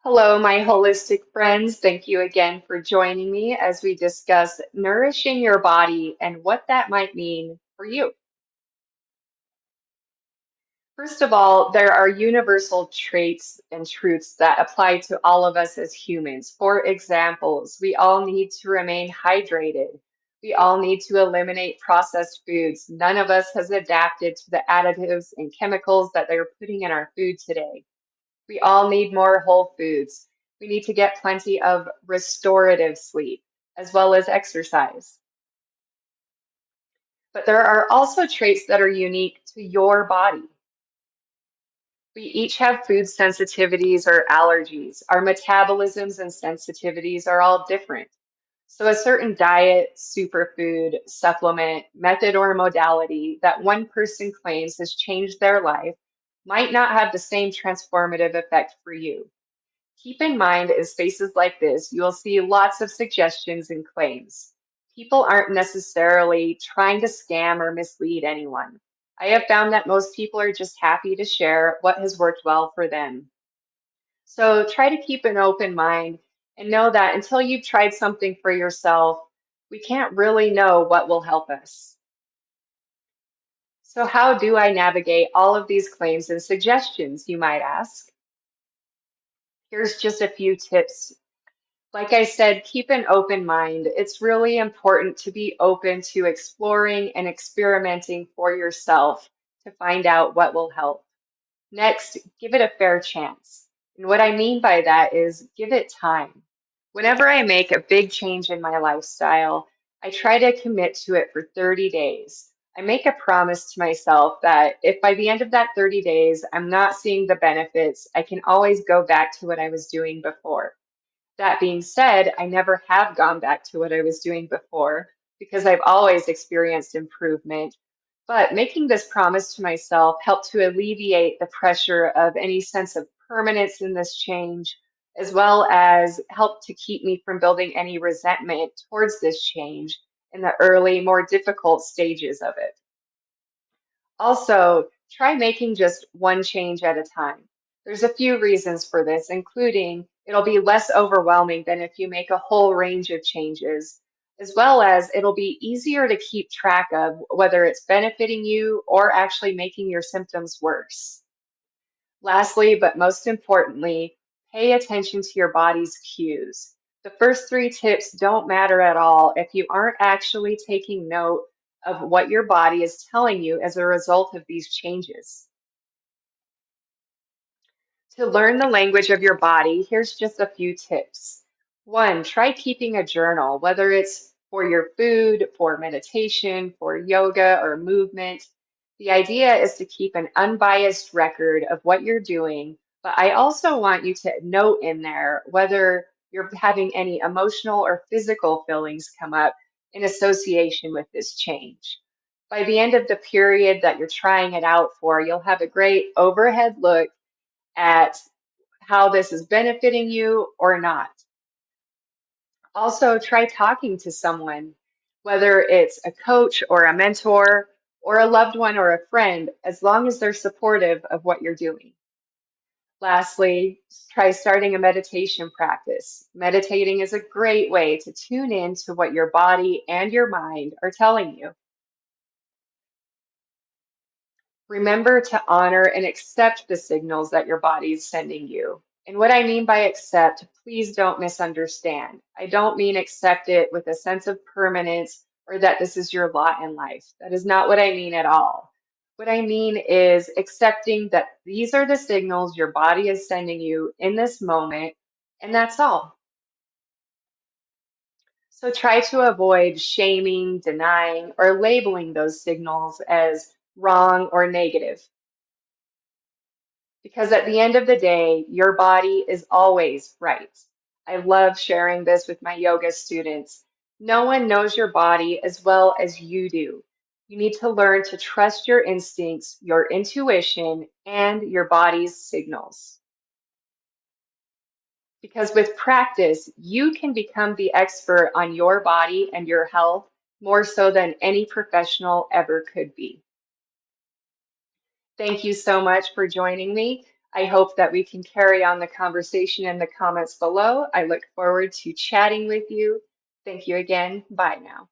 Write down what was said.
Hello, my holistic friends. Thank you again for joining me as we discuss nourishing your body and what that might mean for you. First of all, there are universal traits and truths that apply to all of us as humans. For examples, we all need to remain hydrated. We all need to eliminate processed foods. None of us has adapted to the additives and chemicals that they're putting in our food today. We all need more whole foods. We need to get plenty of restorative sleep as well as exercise. But there are also traits that are unique to your body. We each have food sensitivities or allergies. Our metabolisms and sensitivities are all different. So, a certain diet, superfood, supplement, method, or modality that one person claims has changed their life might not have the same transformative effect for you. Keep in mind, in spaces like this, you'll see lots of suggestions and claims. People aren't necessarily trying to scam or mislead anyone. I have found that most people are just happy to share what has worked well for them. So try to keep an open mind and know that until you've tried something for yourself, we can't really know what will help us. So, how do I navigate all of these claims and suggestions, you might ask? Here's just a few tips. Like I said, keep an open mind. It's really important to be open to exploring and experimenting for yourself to find out what will help. Next, give it a fair chance. And what I mean by that is give it time. Whenever I make a big change in my lifestyle, I try to commit to it for 30 days. I make a promise to myself that if by the end of that 30 days I'm not seeing the benefits, I can always go back to what I was doing before. That being said, I never have gone back to what I was doing before because I've always experienced improvement. But making this promise to myself helped to alleviate the pressure of any sense of permanence in this change, as well as help to keep me from building any resentment towards this change in the early, more difficult stages of it. Also, try making just one change at a time. There's a few reasons for this, including it'll be less overwhelming than if you make a whole range of changes, as well as it'll be easier to keep track of whether it's benefiting you or actually making your symptoms worse. Lastly, but most importantly, pay attention to your body's cues. The first three tips don't matter at all if you aren't actually taking note of what your body is telling you as a result of these changes. To learn the language of your body, here's just a few tips. One, try keeping a journal, whether it's for your food, for meditation, for yoga, or movement. The idea is to keep an unbiased record of what you're doing, but I also want you to note in there whether you're having any emotional or physical feelings come up in association with this change. By the end of the period that you're trying it out for, you'll have a great overhead look at how this is benefiting you or not. Also, try talking to someone, whether it's a coach or a mentor or a loved one or a friend, as long as they're supportive of what you're doing. Lastly, try starting a meditation practice. Meditating is a great way to tune in to what your body and your mind are telling you. Remember to honor and accept the signals that your body is sending you. And what I mean by accept, please don't misunderstand. I don't mean accept it with a sense of permanence or that this is your lot in life. That is not what I mean at all. What I mean is accepting that these are the signals your body is sending you in this moment, and that's all. So try to avoid shaming, denying, or labeling those signals as wrong or negative. Because at the end of the day, your body is always right. I love sharing this with my yoga students. No one knows your body as well as you do. You need to learn to trust your instincts, your intuition, and your body's signals. Because with practice, you can become the expert on your body and your health more so than any professional ever could be. Thank you so much for joining me. I hope that we can carry on the conversation in the comments below. I look forward to chatting with you. Thank you again. Bye now.